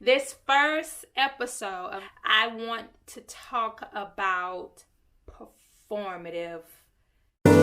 This first episode, I want to talk about performative. I'm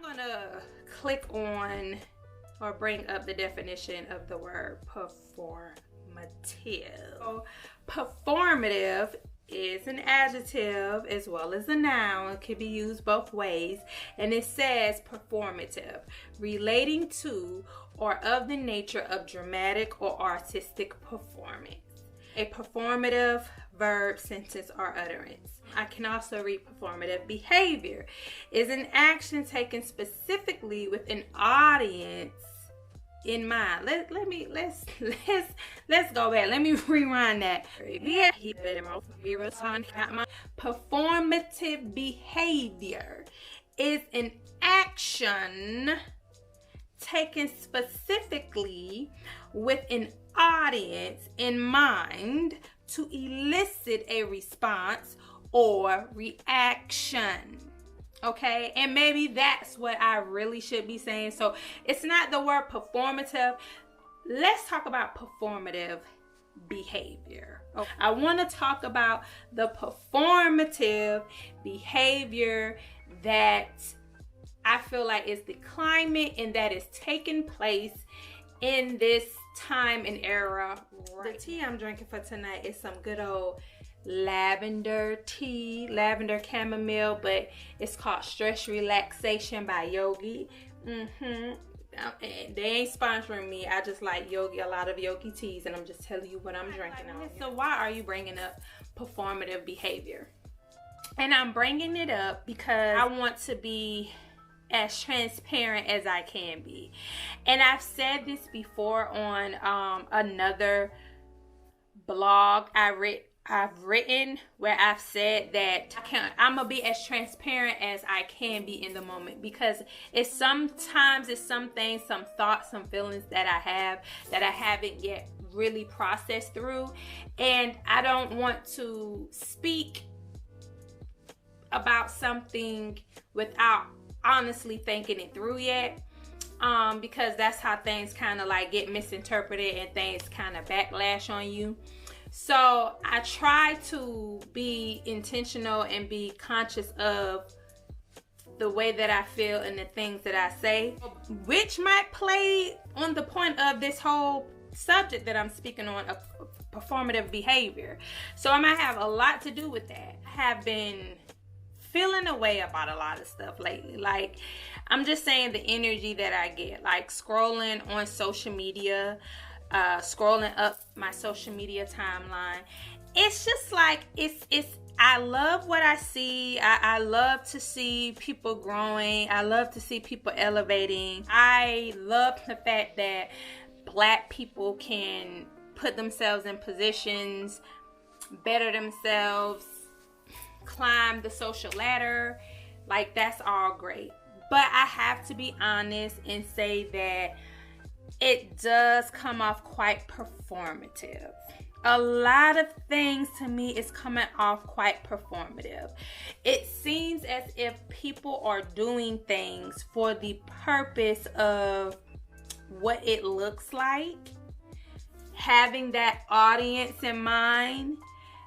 going to click on or bring up the definition of the word performative. So, performative is an adjective as well as a noun. It can be used both ways, and it says performative, relating to or of the nature of dramatic or artistic performance. A performative verb, sentence, or utterance. I can also read performative behavior is an action taken specifically with an audience in mind. Let's go back. Let me rewind that. Performative behavior is an action taken specifically with an audience in mind to elicit a response or reaction. Okay, and maybe that's what I really should be saying. So it's not the word performative. Let's talk about performative behavior. Okay. I want to talk about the performative behavior that I feel like is the climate and that is taking place in this time and era. Right. The tea I'm drinking for tonight is some good old lavender tea, lavender chamomile, but it's called Stress Relaxation by Yogi. They ain't sponsoring me. I just like Yogi, a lot of Yogi teas, and I'm just telling you what I'm drinking on. So why are you bringing up performative behavior? And I'm bringing it up because I want to be as transparent as I can be. And I've said this before on another blog I've written where I've said that I'm gonna be as transparent as I can be in the moment, because it's some things, some thoughts, some feelings that I have that I haven't yet really processed through, and I don't want to speak about something without honestly thinking it through yet, because that's how things kind of like get misinterpreted and things kind of backlash on you. So I try to be intentional and be conscious of the way that I feel and the things that I say, which might play on the point of this whole subject that I'm speaking on, of performative behavior. So I might have a lot to do with that. I have been feeling a way about a lot of stuff lately. Like, I'm just saying, the energy that I get, like scrolling on social media, scrolling up my social media timeline, it's just like I love what I see. I love to see people growing. I love to see people elevating. I love the fact that Black people can put themselves in positions, better themselves, climb the social ladder. Like, that's all great. But I have to be honest and say that it does come off quite performative. A lot of things to me is coming off quite performative. It seems as if people are doing things for the purpose of what it looks like, having that audience in mind,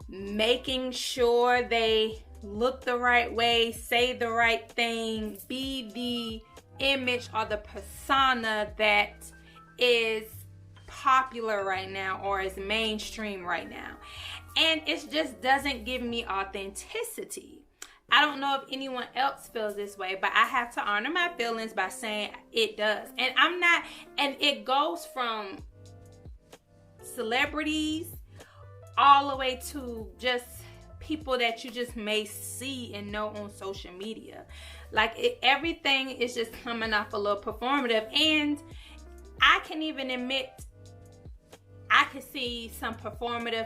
making sure they look the right way, say the right thing, be the image or the persona that is popular right now or is mainstream right now. And it just doesn't give me authenticity. I don't know if anyone else feels this way, but I have to honor my feelings by saying it does. And it goes from celebrities all the way to just people that you just may see and know on social media. Like, everything is just coming off a little performative. And I can even admit I could see some performative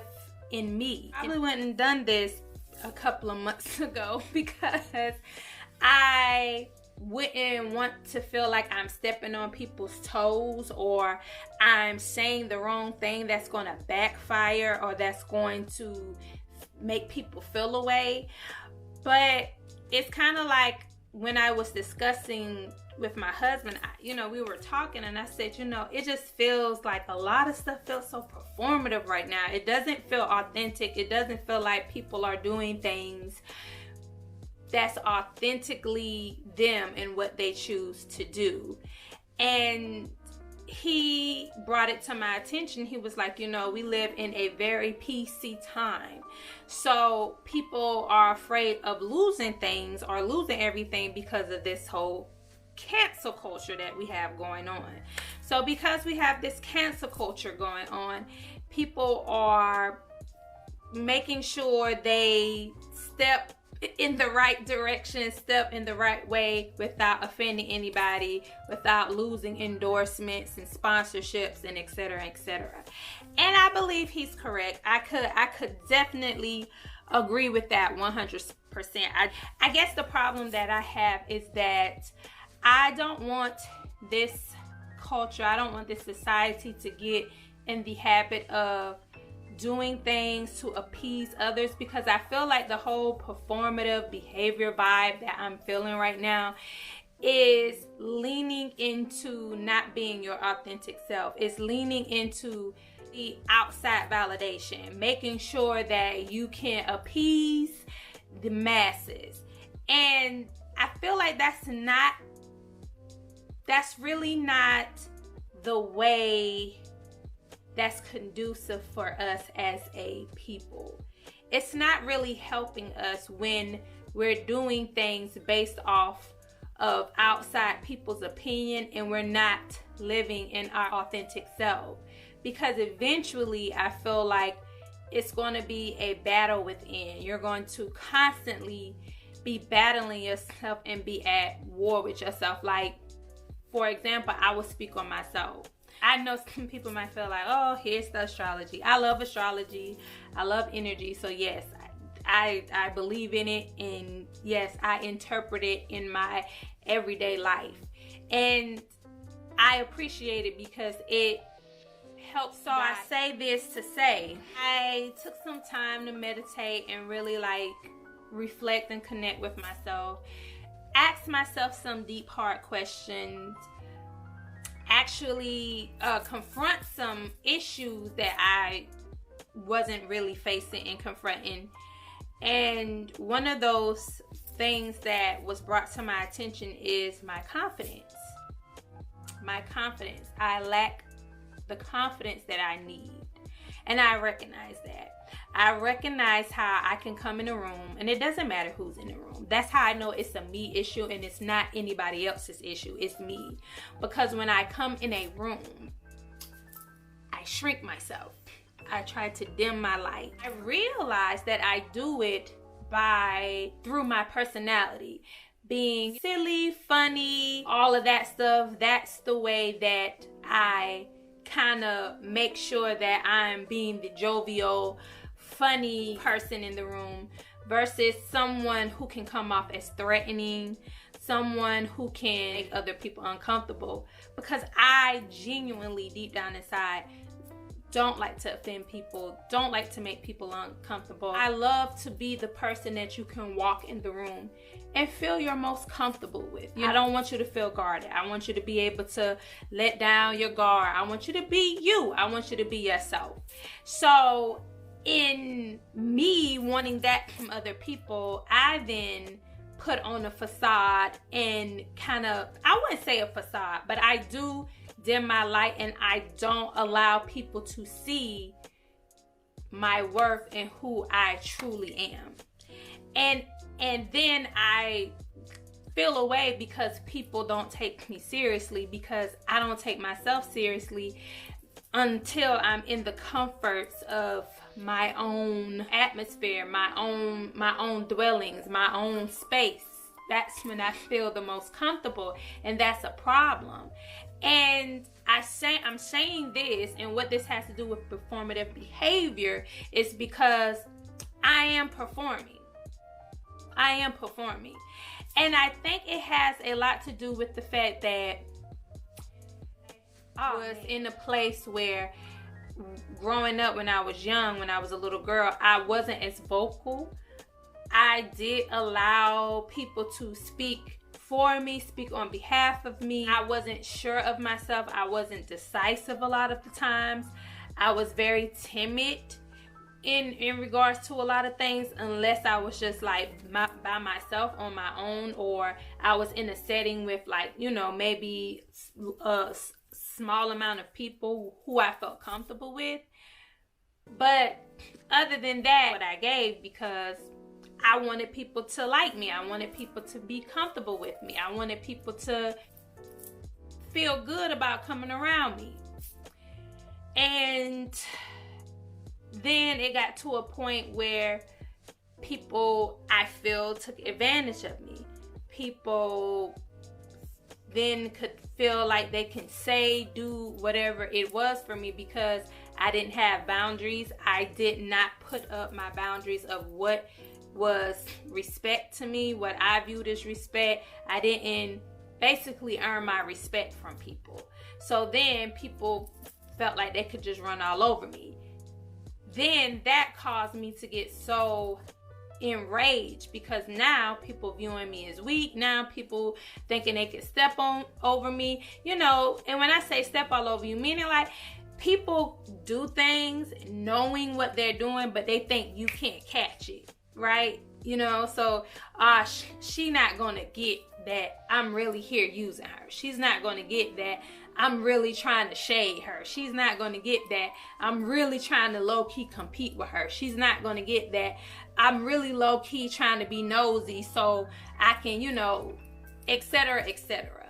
in me. I probably went and done this a couple of months ago because I wouldn't want to feel like I'm stepping on people's toes or I'm saying the wrong thing that's going to backfire or that's going to make people feel away. But it's kind of like when I was discussing with my husband, we were talking, and I said, it just feels like a lot of stuff feels so performative right now. It doesn't feel authentic. It doesn't feel like people are doing things that's authentically them and what they choose to do. And he brought it to my attention. He was like, we live in a very PC time. So people are afraid of losing things or losing everything because of this whole cancel culture that we have going on. So because we have this cancel culture going on, people are making sure they step in the right direction, step in the right way without offending anybody, without losing endorsements and sponsorships and etc. And I believe he's correct. I could definitely agree with that 100%. I guess the problem that I have is that I don't want this culture, I don't want this society to get in the habit of doing things to appease others, because I feel like the whole performative behavior vibe that I'm feeling right now is leaning into not being your authentic self. It's leaning into the outside validation, making sure that you can appease the masses. And I feel like that's really not the way that's conducive for us as a people. It's not really helping us when we're doing things based off of outside people's opinion and we're not living in our authentic self. Because eventually I feel like it's going to be a battle within. You're going to constantly be battling yourself and be at war with yourself. Like, for example, I will speak on myself. I know some people might feel like, oh, here's the astrology. I love astrology. I love energy. So yes, I believe in it. And yes, I interpret it in my everyday life. And I appreciate it because it helps. So I say this to say, I took some time to meditate and really reflect and connect with myself. Ask myself some deep, hard questions. Actually confront some issues that I wasn't really facing and confronting. And one of those things that was brought to my attention is my confidence. My confidence. I lack the confidence that I need. And I recognize that. I recognize how I can come in a room, and it doesn't matter who's in the room. That's how I know it's a me issue and it's not anybody else's issue. It's me. Because when I come in a room, I shrink myself. I try to dim my light. I realize that I do it through my personality. Being silly, funny, all of that stuff. That's the way that I kind of make sure that I'm being the jovial, funny person in the room versus someone who can come off as threatening, someone who can make other people uncomfortable, because I genuinely deep down inside don't like to offend people, don't like to make people uncomfortable. I love to be the person that you can walk in the room and feel you're most comfortable with. I don't want you to feel guarded. I want you to be able to let down your guard. I want you to be you. I want you to be yourself. So in me wanting that from other people, I then put on a facade and I wouldn't say a facade, but I do dim my light and I don't allow people to see my worth and who I truly am. And then I feel away because people don't take me seriously, because I don't take myself seriously until I'm in the comforts of my own atmosphere, my own dwellings, my own space. That's when I feel the most comfortable, and that's a problem. And I'm saying this, and what this has to do with performative behavior is because I am performing. And I think it has a lot to do with the fact that I was in a place where growing up when I was young, when I was a little girl, I wasn't as vocal. I did allow people to speak for me, speak on behalf of me. I wasn't sure of myself. I wasn't decisive a lot of the times. I was very timid in regards to a lot of things, unless I was just like by myself on my own, or I was in a setting with, like, you know, maybe a small amount of people who I felt comfortable with. But other than that, what I gave, because I wanted people to like me. I wanted people to be comfortable with me. I wanted people to feel good about coming around me. And then it got to a point where people, I feel, took advantage of me. People then could feel like they can say, do whatever it was for me, because I didn't have boundaries. I did not put up my boundaries of what was respect to me, what I viewed as respect. I didn't basically earn my respect from people. So then people felt like they could just run all over me. Then that caused me to get so enraged, because now people viewing me as weak. Now people thinking they could step on over me, you know. And when I say step all over you, meaning like people do things knowing what they're doing, but they think you can't catch it, right? You know, so she not gonna get that I'm really here using her. She's not gonna get that I'm really trying to shade her. She's not going to get that I'm really trying to low-key compete with her. She's not going to get that I'm really low-key trying to be nosy so I can, you know, etc., etc.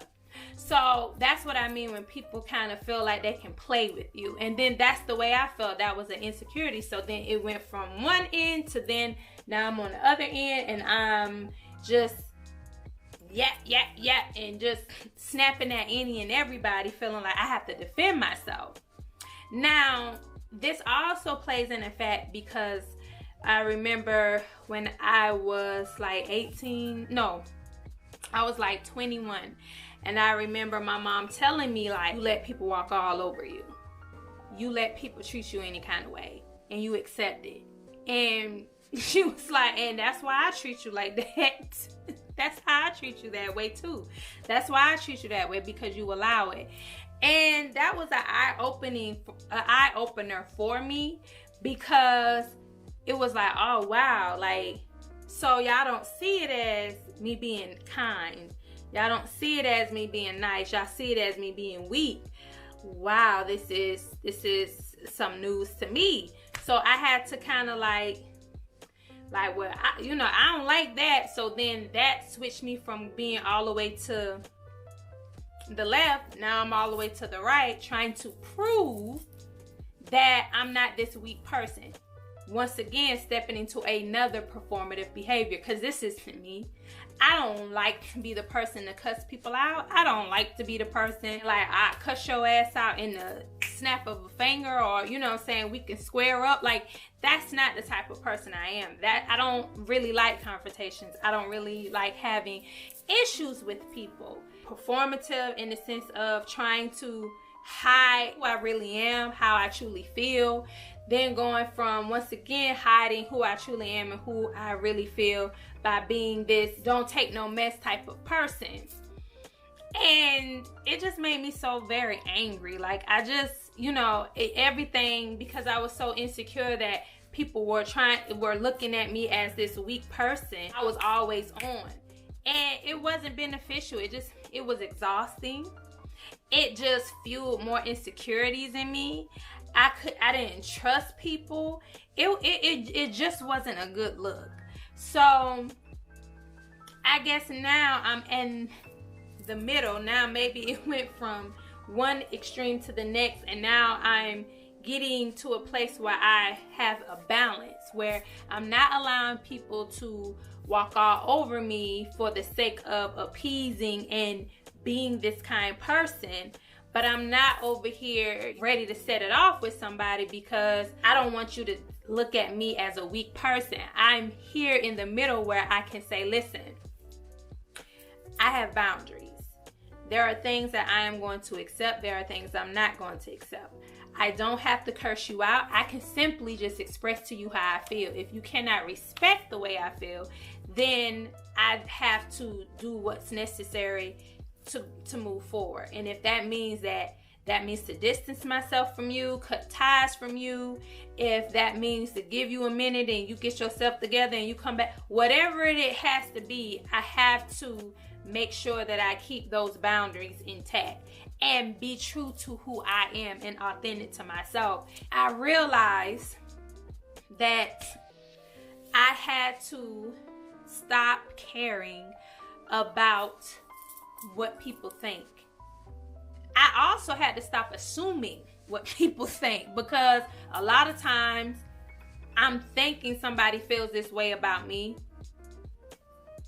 So that's what I mean when people kind of feel like they can play with you. And then that's the way I felt. That was an insecurity. So then it went from one end to then now I'm on the other end, and I'm just and just snapping at any and everybody, feeling like I have to defend myself. Now, this also plays in effect because I remember when I was like 21, and I remember my mom telling me, like, you let people walk all over you. You let people treat you any kind of way, and you accept it. And she was like, and that's why I treat you like that. That's how I treat you that way too. That's why I treat you that way, because you allow it. And that was an eye opener for me, because it was like, oh wow, like, so y'all don't see it as me being kind. Y'all don't see it as me being nice. Y'all see it as me being weak. Wow, this is some news to me. So I had to kind of like, well, I don't like that. So then that switched me from being all the way to the left. Now I'm all the way to the right, trying to prove that I'm not this weak person. Once again, stepping into another performative behavior, because this isn't me. I don't like to be the person to cuss people out. I don't like to be the person like I cuss your ass out in the snap of a finger, or, you know what I'm saying, we can square up. Like, that's not the type of person I am. That I don't really like confrontations. I don't really like having issues with people. Performative in the sense of trying to hide who I really am, how I truly feel. Then going from, once again, hiding who I truly am and who I really feel by being this don't take no mess type of person. And it just made me so very angry. Like, I just, everything, because I was so insecure that people were looking at me as this weak person. I was always on. And it wasn't beneficial. It was exhausting. It just fueled more insecurities in me. I didn't trust people. It just wasn't a good look. So I guess now I'm in the middle. Now maybe it went from one extreme to the next, and now I'm getting to a place where I have a balance, where I'm not allowing people to walk all over me for the sake of appeasing and being this kind person. But I'm not over here ready to set it off with somebody because I don't want you to look at me as a weak person. I'm here in the middle where I can say, listen, I have boundaries. There are things that I am going to accept. There are things I'm not going to accept. I don't have to curse you out. I can simply just express to you how I feel. If you cannot respect the way I feel, then I have to do what's necessary to move forward. And if that means to distance myself from you, cut ties from you, if that means to give you a minute and you get yourself together and you come back, whatever it has to be, I have to make sure that I keep those boundaries intact and be true to who I am and authentic to myself. I realized that I had to stop caring about what people think. I also had to stop assuming what people think, because a lot of times I'm thinking somebody feels this way about me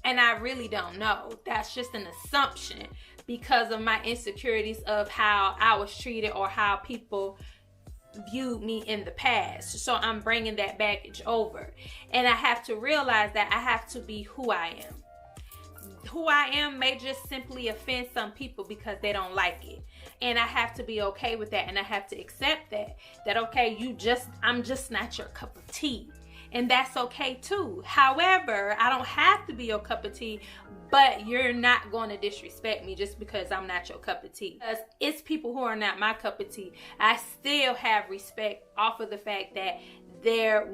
and I really don't know. That's just an assumption because of my insecurities of how I was treated or how people viewed me in the past. So I'm bringing that baggage over, and I have to realize that I have to be who I am. Who I am may just simply offend some people because they don't like it, and I have to be okay with that, and I have to accept that okay, I'm just not your cup of tea, and that's okay too. However, I don't have to be your cup of tea, but you're not going to disrespect me just because I'm not your cup of tea. Because it's people who are not my cup of tea. I still have respect off of the fact that they're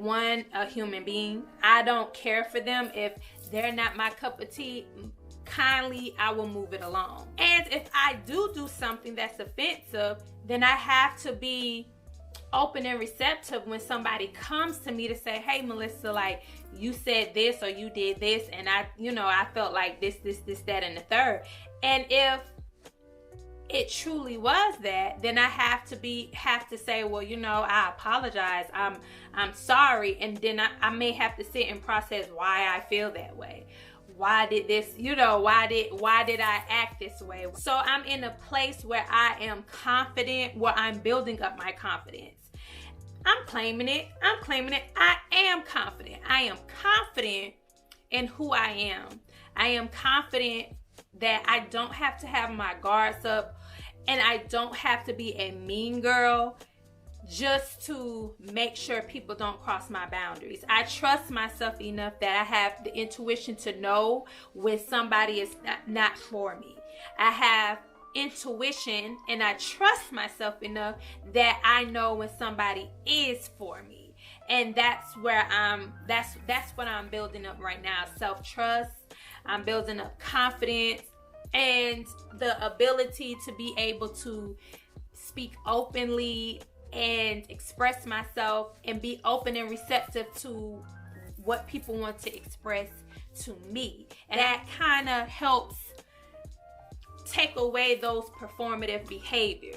a human being. I don't care for them if they're not my cup of tea. Kindly, I will move it along. And if I do something that's offensive, then I have to be open and receptive when somebody comes to me to say, hey Melissa, like, you said this or you did this, and I felt like this, that, and the third. And if it truly was that, then I have to say, well, I apologize. I'm sorry. And then I may have to sit and process why I feel that way. Why did this, why did I act this way? So I'm in a place where I am confident, where I'm building up my confidence. I'm claiming it. I am confident. I am confident in who I am. I am confident that I don't have to have my guards up, and I don't have to be a mean girl just to make sure people don't cross my boundaries. I trust myself enough that I have the intuition to know when somebody is not for me. I have intuition, and I trust myself enough that I know when somebody is for me. And that's where that's what I'm building up right now. Self-trust. I'm building up confidence and the ability to be able to speak openly and express myself and be open and receptive to what people want to express to me. And that kind of helps take away those performative behaviors.